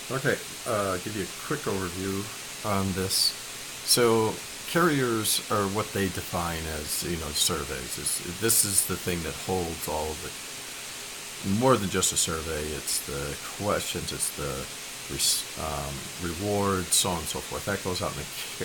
Okay, give you a quick overview on this. So carriers are what they define as, surveys. This is the thing that holds all of it. More than just a survey, it's the questions, it's the rewards, so on and so forth. That goes out in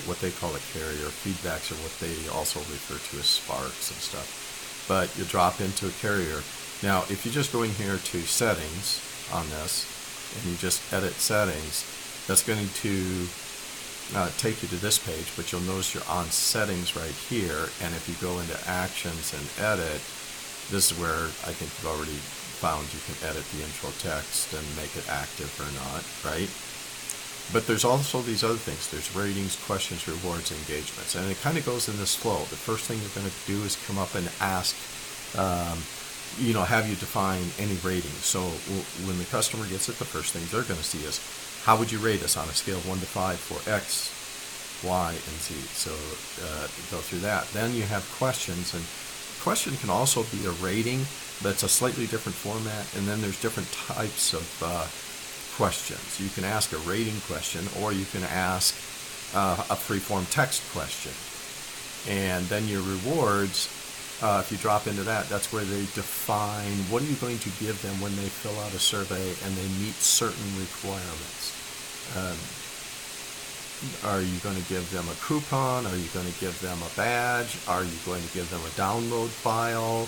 what they call a carrier. Feedbacks are what they also refer to as sparks and stuff. But you drop into a carrier. Now, if you just go in here to settings on this, and you just edit settings, that's going to take you to this page, but you'll notice you're on settings right here, and if you go into actions and edit, this is where I think you've already found you can edit the intro text and make it active or not, right? But there's also these other things. There's ratings, questions, rewards, engagements, and it kind of goes in this flow. The first thing you're going to do is come up and ask, have you define any ratings? So when the customer gets it, the first thing they're going to see is, how would you rate us on a scale of 1 to 5 for X, Y, and Z? So go through that. Then you have questions, and question can also be a rating, but it's a slightly different format. And then there's different types of questions. You can ask a rating question, or you can ask a free-form text question. And then your rewards, if you drop into that, that's where they define what are you going to give them when they fill out a survey and they meet certain requirements. Are you going to give them a coupon? Are you going to give them a badge? Are you going to give them a download file?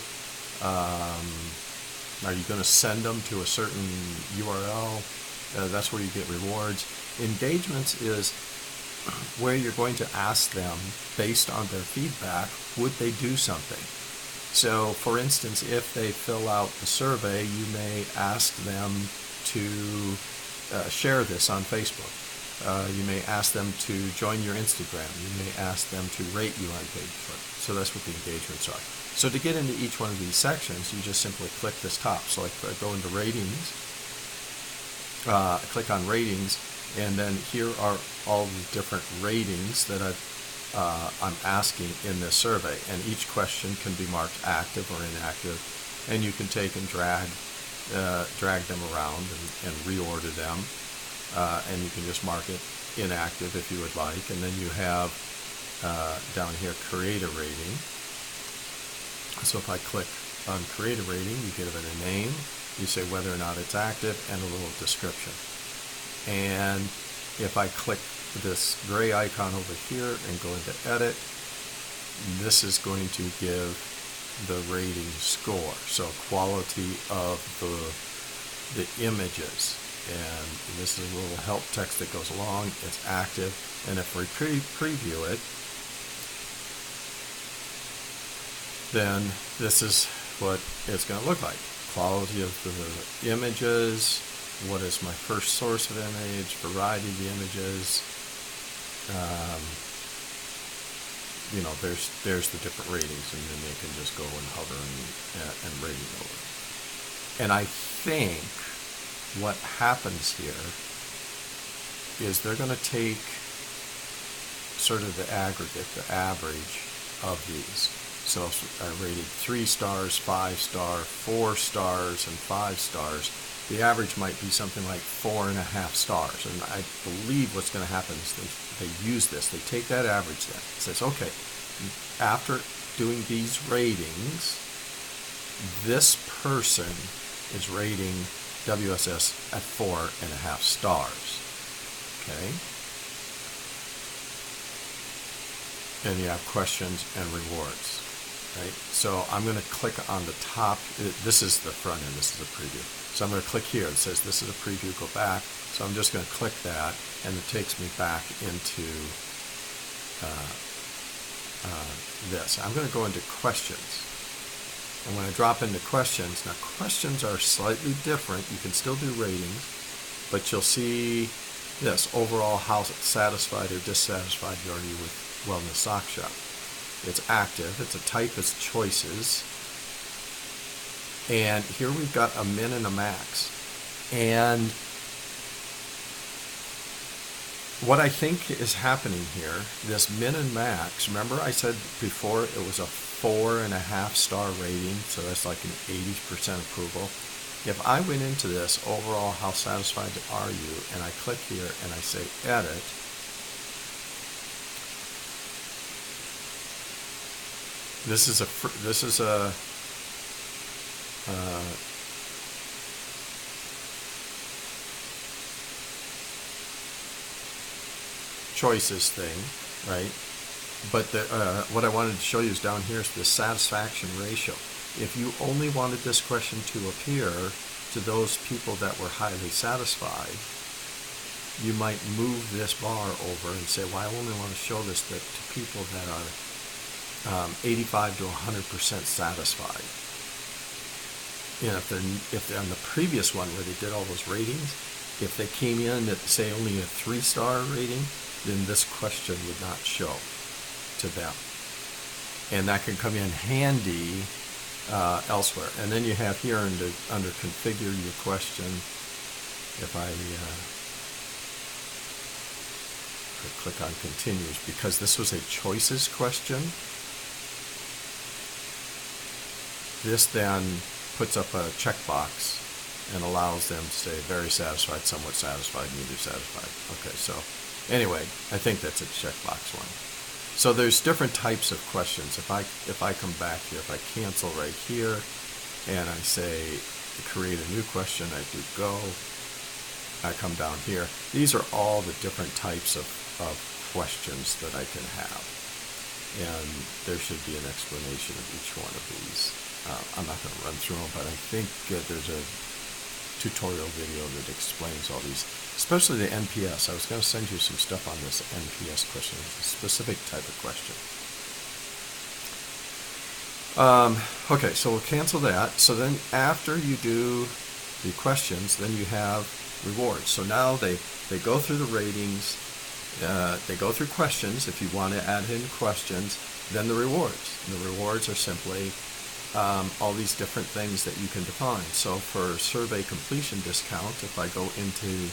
Are you going to send them to a certain URL? That's where you get rewards. Engagements is where you're going to ask them, based on their feedback, would they do something? So, for instance, if they fill out the survey, you may ask them to share this on Facebook. You may ask them to join your Instagram. You may ask them to rate you on Facebook. So that's what the engagements are. So to get into each one of these sections, you just simply click this top. So I go into ratings, click on ratings, and then here are all the different ratings that I'm asking in this survey, and each question can be marked active or inactive, and you can take and drag them around and reorder them, and you can just mark it inactive if you would like. And then you have down here create a rating. So if I click on create a rating, you give it a name, you say whether or not it's active, and a little description. And if I click this gray icon over here and go into edit, this is going to give the rating score, so quality of the images. And this is a little help text that goes along. It's active, and if we preview it, then this is what it's going to look like. Quality of the images, what is my first source of image, variety of the images. There's the different ratings, and then they can just go and hover and rating over. And I think what happens here is they're going to take sort of the aggregate, the average of these. So I rated 3 stars, 5 star, 4 stars, and 5 stars. The average might be something like 4.5 stars. And I believe what's going to happen is they use this. They take that average then. It says, okay, after doing these ratings, this person is rating WSS at 4.5 stars. Okay? And you have questions and rewards. Right? So I'm going to click on the top. This is the front end. This is a preview. So I'm going to click here. It says this is a preview. Go back. So I'm just going to click that, and it takes me back into this. I'm going to go into questions. And when I drop into questions, now questions are slightly different. You can still do ratings, but you'll see this overall, how satisfied or dissatisfied are you with Wellness Sock Shop. It's active. It's a type as choices. And here we've got a min and a max. And what I think is happening here, this min and max, remember I said before it was a 4.5 star rating, so that's like an 80% approval. if I went into this, overall, how satisfied are you, and I click here and I say edit, this is a choices thing, right? But what I wanted to show you is down here is the satisfaction ratio. If you only wanted this question to appear to those people that were highly satisfied, you might move this bar over and say, well, I only want to show this to people that are 85 to 100% satisfied. And if they're on the previous one where they did all those ratings, if they came in at, say, only a 3-star rating, then this question would not show to them. And that can come in handy elsewhere. And then you have here under configure your question, if I click on continues, because this was a choices question, this then puts up a checkbox and allows them to say very satisfied, somewhat satisfied, neither satisfied. Okay, so anyway, I think that's a checkbox one. So there's different types of questions. If I come back here, if I cancel right here, and I say create a new question, I do go. I come down here. These are all the different types of questions that I can have, and there should be an explanation of each one of these. I'm not going to run through them, but I think there's a tutorial video that explains all these, especially the NPS. I was going to send you some stuff on this NPS question. It's a specific type of question. Okay, so we'll cancel that. So then after you do the questions, then you have rewards. So now they go through the ratings, they go through questions if you want to add in questions, then the rewards. And the rewards are simply all these different things that you can define. So for survey completion discount, if I go into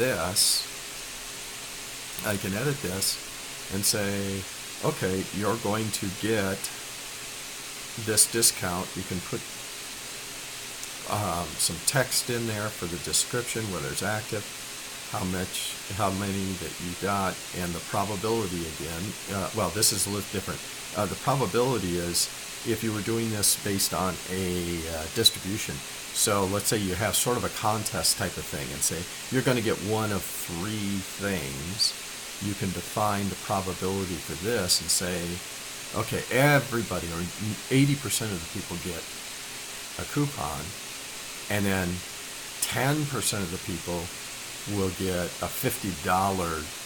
this, I can edit this and say, okay, you're going to get this discount. You can put some text in there for the description, whether it's active, how many that you got, and the probability again. Well, this is a little different. The probability is if you were doing this based on a distribution. So let's say you have sort of a contest type of thing and say you're going to get one of 3 things. You can define the probability for this and say, okay, everybody or 80% of the people get a coupon, and then 10% of the people will get a $50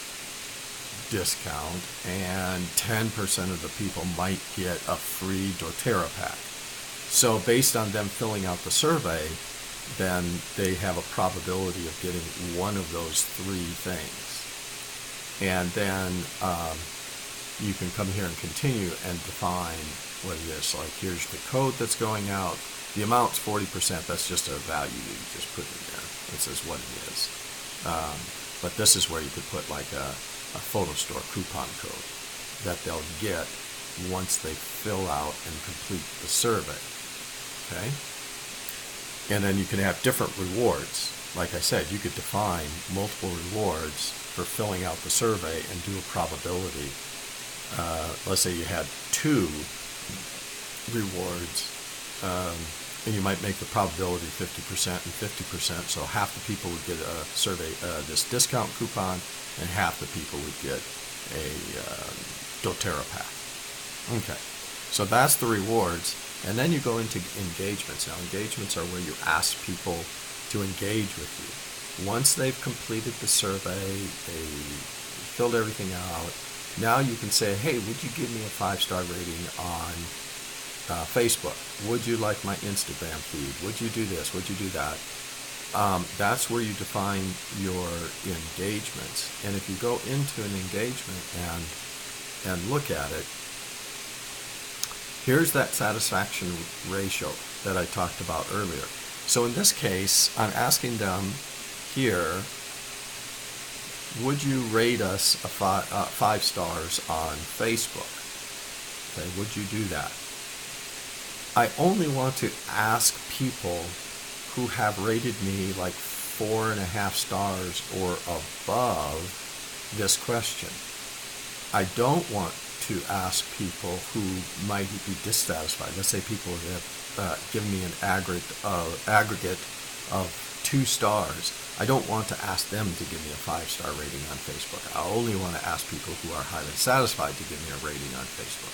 discount, and 10% of the people might get a free doTERRA pack. So based on them filling out the survey, then they have a probability of getting one of those 3 things. And then you can come here and continue and define what it is. Like here's the code that's going out. The amount's 40%. That's just a value you just put in there. It says what it is. But this is where you could put like a photo store coupon code that they'll get once they fill out and complete the survey. Okay? And then you can have different rewards. Like I said, you could define multiple rewards for filling out the survey and do a probability. Let's say you had 2 rewards, and you might make the probability 50% and 50%, so half the people would get a survey, this discount coupon, and half the people would get a doTERRA pack. Okay, so that's the rewards, and then you go into engagements. Now, engagements are where you ask people to engage with you. Once they've completed the survey, they filled everything out, now you can say, hey, would you give me a 5-star rating on Facebook? Would you like my Instagram feed? Would you do this? Would you do that? That's where you define your engagements. And if you go into an engagement and look at it, here's that satisfaction ratio that I talked about earlier. So in this case, I'm asking them here, would you rate us 5 stars on Facebook? Okay, would you do that? I only want to ask people who have rated me like 4.5 stars or above this question. I don't want to ask people who might be dissatisfied. Let's say people have given me an aggregate of 2 stars. I don't want to ask them to give me a 5-star rating on Facebook. I only want to ask people who are highly satisfied to give me a rating on Facebook.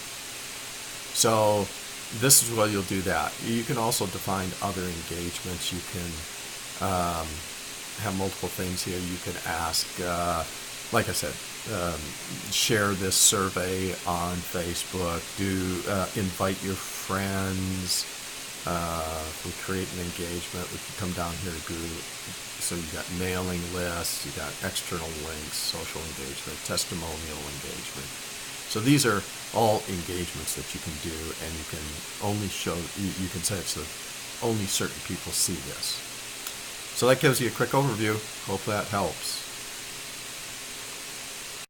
So this is where you'll do that. You can also define other engagements. You can have multiple things here. You can ask, like I said, share this survey on Facebook. Invite your friends. We create an engagement. We can come down here to Google. So you got mailing lists, you got external links, social engagement, testimonial engagement. So these are all engagements that you can do, and you can only show, you can say it's only certain people see this. So that gives you a quick overview. Hope that helps.